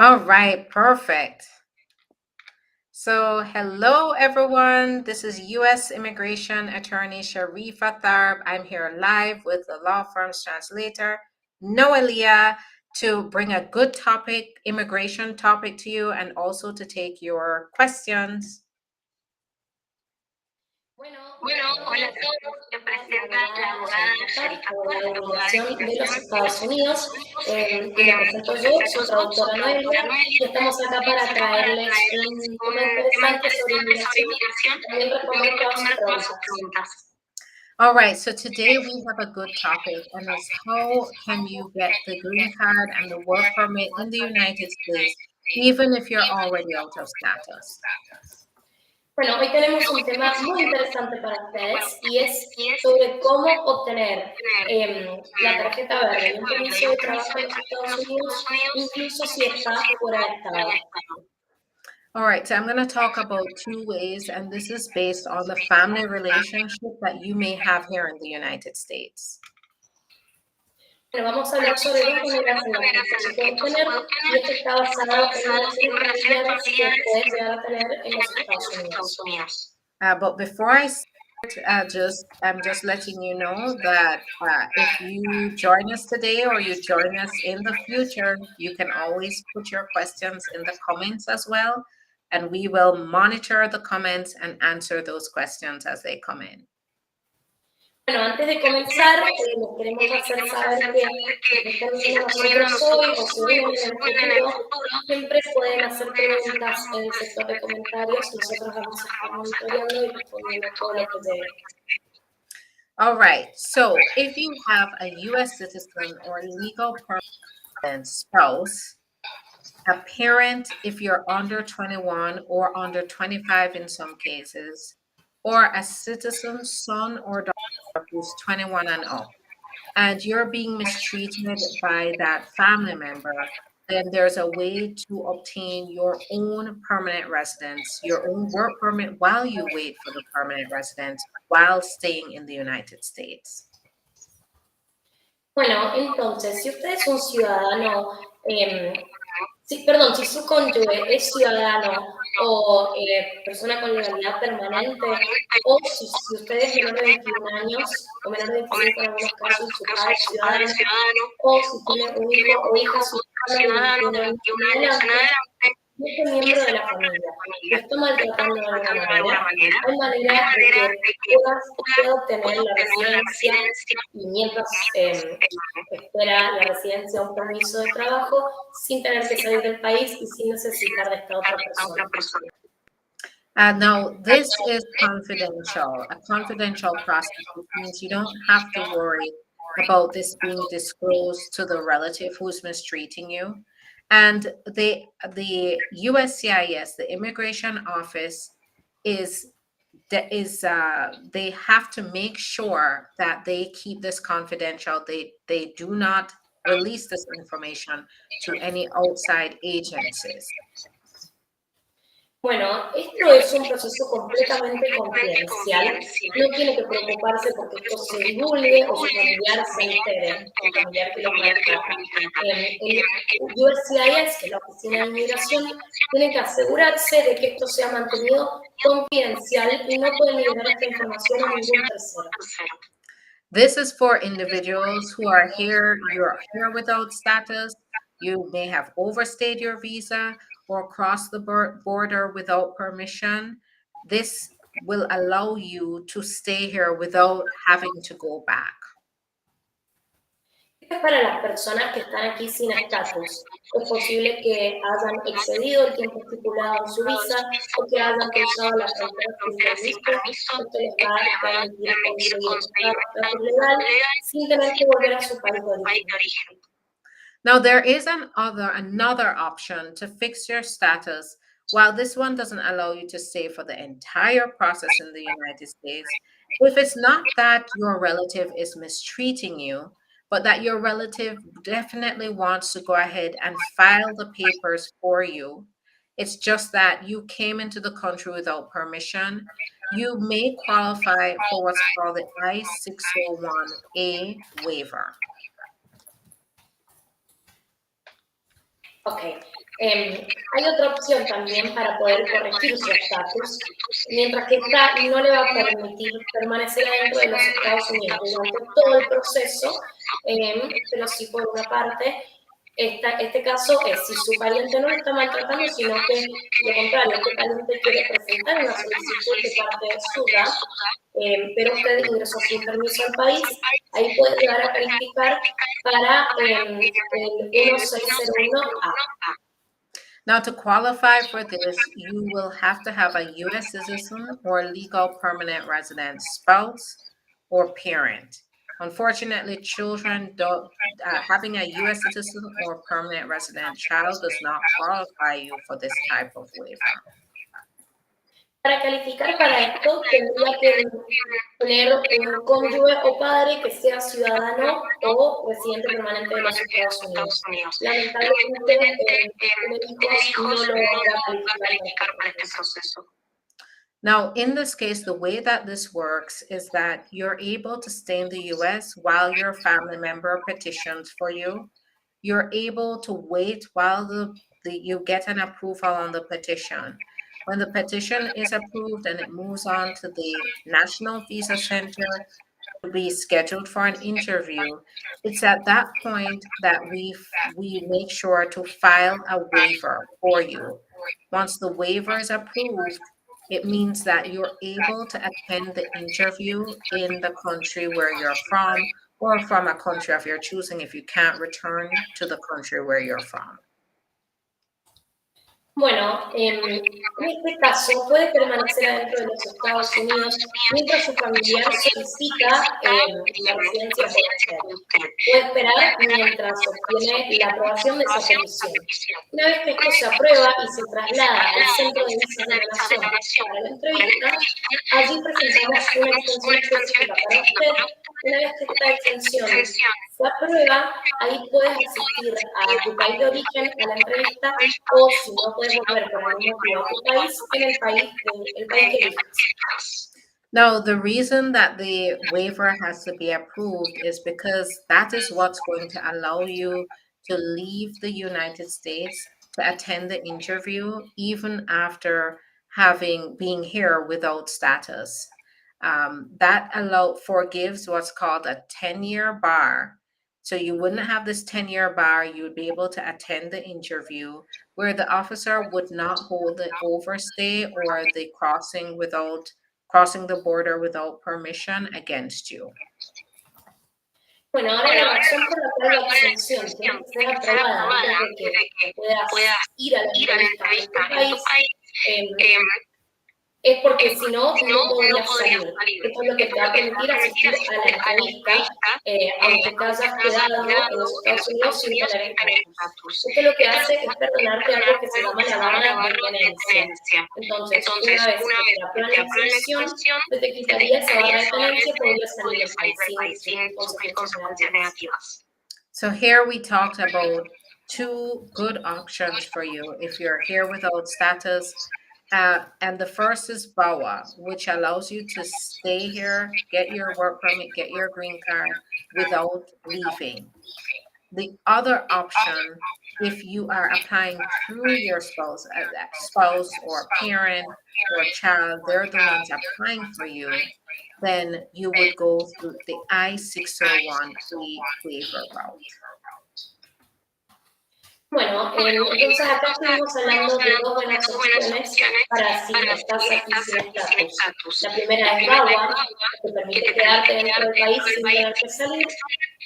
All right, perfect. So, hello everyone. This is U.S. Immigration Attorney Sharifa Tharpe. I'm here live with the law firm's translator, Noelia, to bring a good topic, immigration topic to you, and also to take your questions. Bueno, hola a todos. Me presenta la abogada Sharifa Ayuda, abogada de inmigración de los Estados Unidos. Y me presento yo, Presento su yo, su traductora traductora Noelia, y Noelia. estamos acá para traerles un tema Un tema interesante sobre interesante sobre inmigración inmigración y también y también responder todas sus responder todas sus preguntas. preguntas. All right, so today we have a good topic, and it's how can you get the green card and the work permit in the United States, even if you're already out of status. Bueno, hoy tenemos un tema muy interesante para ustedes y es sobre cómo obtener la tarjeta verde y un permiso de trabajo en los Estados Unidos, incluso si está fuera de estado. All right, so I'm going to talk about two ways, and this is based on the family relationship that you may have here in the United States. Bueno, vamos a hablar sobre dos maneras en las que se puede obtener y esto está basado en relaciones familiares que puedes llegar a tener en los Estados Unidos. But before I start, I'm just letting you know that if you join us today or you join us in the future, you can always put your questions in the comments as well, and we will monitor the comments and answer those questions as they come in. Bueno, antes de comenzar, les queremos hacer saber que están viendo nosotros hoy o si vienen en el futuro, siempre pueden hacer preguntas en el sector de comentarios. Nosotros vamos a estar monitoreando y respondiendo todo lo que llegue. All right, so if you have a U.S. citizen or legal permanent spouse, a parent if you're under 21 or under 25 in some cases, or a citizen's son or daughter who's 21 and up, and you're being mistreated by that family member, then there's a way to obtain your own permanent residence, your own work permit while you wait for the permanent residence while staying in the United States. Bueno, entonces, si usted es un ciudadano, si su cónyuge es ciudadano o persona con legalidad permanente, o si usted es menor de 21 años o menor de 25 en algunos casos, su padre es ciudadano, o si tiene un hijo o hija ciudadano de 21 años en adelante, y es miembro de la familia, lo está maltratando de alguna manera, hay manera de que pueda obtener la residencia y mientras espera la residencia un permiso de trabajo sin tener que salir del país y sin necesitar de esta otra persona. Now, this is confidential, a confidential process, which means you don't have to worry about this being disclosed to the relative who's mistreating you. And the USCIS, the Immigration Office, they have to make sure that they keep this confidential. They do not release this information to any outside agencies. Bueno, esto es un proceso completamente confidencial. No tiene que preocuparse porque esto se divulgue o su familiar se entere, el familiar que lo maltrata. El USCIS, que es la Oficina de Inmigración, tiene que asegurarse de que esto sea mantenido confidencial y no pueden liberar esta información a ningún tercero. This is for individuals who are here, you're here without status, you may have overstayed your visa or crossed the border without permission. This will allow you to stay here without having to go back. Esto es para las personas que están aquí sin estatus. Es posible que hayan excedido el tiempo estipulado en su visa o que hayan cruzado la frontera sin permiso. Esto les va a permitir conseguir estatus legal sin tener que volver a su país de origen. Now, there is another option to fix your status. While this one doesn't allow you to stay for the entire process in the United States, if it's not that your relative is mistreating you, but that your relative definitely wants to go ahead and file the papers for you, it's just that you came into the country without permission, you may qualify for what's called the I-601A waiver. Ok. Hay otra opción también para poder corregir su estatus, mientras que esta no le va a permitir permanecer adentro de los Estados Unidos durante todo el proceso, pero sí por una parte. Este caso es si su pariente no lo está maltratando, sino que lo contrario, este pariente quiere presentar una solicitud de parte suya, pero usted ingresó sin permiso al país, ahí puede llegar a calificar para el 1601A. Now, to qualify for this, you will have to have a U.S. citizen or legal permanent resident spouse or parent. Unfortunately, children don't, having a U.S. citizen or permanent resident child does not qualify you for this type of waiver. Para calificar para esto, tendría que tener un cónyuge o padre que sea ciudadano o residente permanente de los Estados Unidos. Lamentablemente, tener hijos no lo va a calificar para este proceso. Now, in this case, the way that this works is that you're able to stay in the US while your family member petitions for you. You're able to wait while you get an approval on the petition. When the petition is approved and it moves on to the National Visa Center to be scheduled for an interview, it's at that point that we make sure to file a waiver for you. Once the waiver is approved, it means that you're able to attend the interview in the country where you're from or from a country of your choosing if you can't return to the country where you're from. Bueno, en este caso puede permanecer adentro de los Estados Unidos mientras su familiar solicita la residencia por usted. Puede esperar mientras obtiene la aprobación de esa petición. Una vez que esto se aprueba y se traslada al centro de visas de la nación para la entrevista, allí presentamos una extensión específica para usted. Una vez que esta extensión se aprueba, ahí puedes asistir a tu país de origen a la entrevista o si no puedes volver por algún motivo a tu país, en el país que elijas. Now, the reason that the waiver has to be approved is because that is what's going to allow you to leave the United States to attend the interview, even after being here without status. That forgives what's called a 10-year bar. So you wouldn't have this 10-year bar. You would be able to attend the interview where the officer would not hold the overstay or the crossing the border without permission against you. Bueno, ahora la razón por la cual la exención tiene que ser aprobada antes de que puedas ir a la entrevista en este país es porque si no, no podrías salir. Esto es lo que te va a permitir asistir a la entrevista, aunque te hayas quedado en los Estados Unidos sin tener estatus. Esto lo que hace es perdonarte algo que se llama la barra de tenencia. Entonces, una vez que te aprueban la exención, se te quitaría esa barra de tenencia y podrías salir del país sin consecuencias negativas. So here we talked about two good options for you if you're here without status. And the first is VAWA, which allows you to stay here, get your work permit, get your green card without leaving. The other option, if you are applying through your spouse or parent or child, they're the ones applying for you, then you would go through the I-601 waiver route. Bueno, entonces acá estuvimos hablando de dos buenas opciones para si estás aquí sin estatus. La primera es VAWA, que te permite quedarte dentro del país sin tener que salir.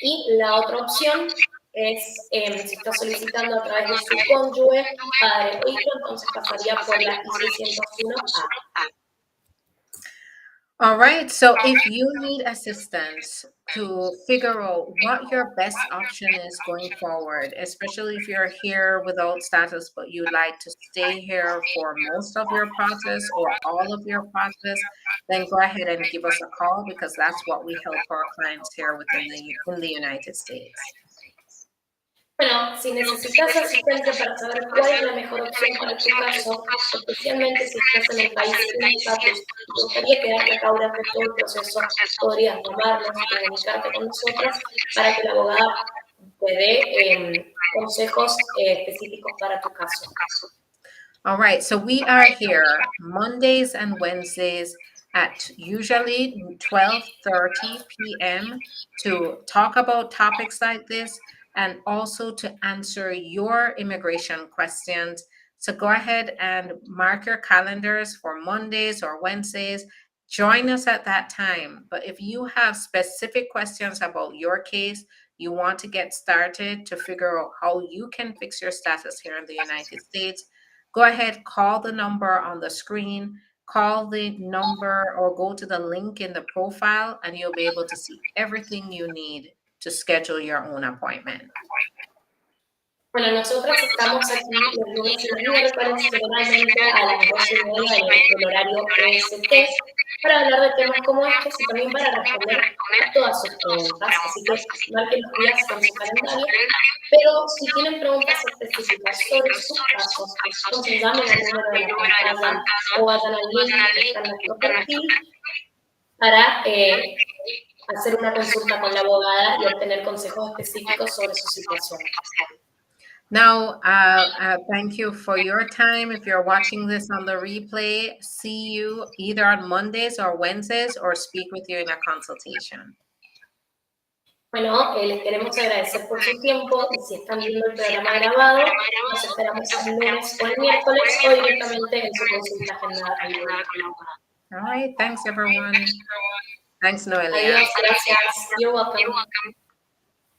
Y la otra opción es, si estás solicitando a través de su cónyuge, padre o hijo, entonces pasaría por la I-601A. All right, so if you need assistance to figure out what your best option is going forward, especially if you're here without status, but you'd like to stay here for most of your process or all of your process, then go ahead and give us a call because that's what we help our clients here in the United States. Bueno, si necesitas asistencia para saber cuál es la mejor opción para tu caso, especialmente si estás en el país sin estatus y te gustaría quedarte acá durante todo el proceso, podrías llamarnos, comunicarte con nosotras para que la abogada te dé consejos específicos para tu caso. All right, so we are here Mondays and Wednesdays at usually 12:30 p.m. to talk about topics like this and also to answer your immigration questions. So go ahead and mark your calendars for Mondays or Wednesdays. Join us at that time. But if you have specific questions about your case, you want to get started to figure out how you can fix your status here in the United States, go ahead, call the number on the screen, call the number or go to the link in the profile, and you'll be able to see everything you need to schedule your own appointment. Bueno, nosotras estamos aquí los lunes y los miércoles, generalmente a las 12:30 del horario EST, para hablar de temas como estos y también para responder a todas sus preguntas. Así que marquen los días con su calendario. Pero si tienen preguntas específicas sobre sus casos, entonces llamen al número de la pantalla o vayan al link que está en nuestro perfil para hacer una consulta con la abogada y obtener consejos específicos sobre su situación. Now, thank you for your time. If you're watching this on the replay, see you either on Mondays or Wednesdays or speak with you in a consultation. Bueno, les queremos agradecer por su tiempo y si están viendo el programa grabado, nos esperamos el lunes o el miércoles o directamente en su consulta agendada con la abogada. All right, thanks everyone. Thanks, Noelia. Adiós, gracias. You're welcome.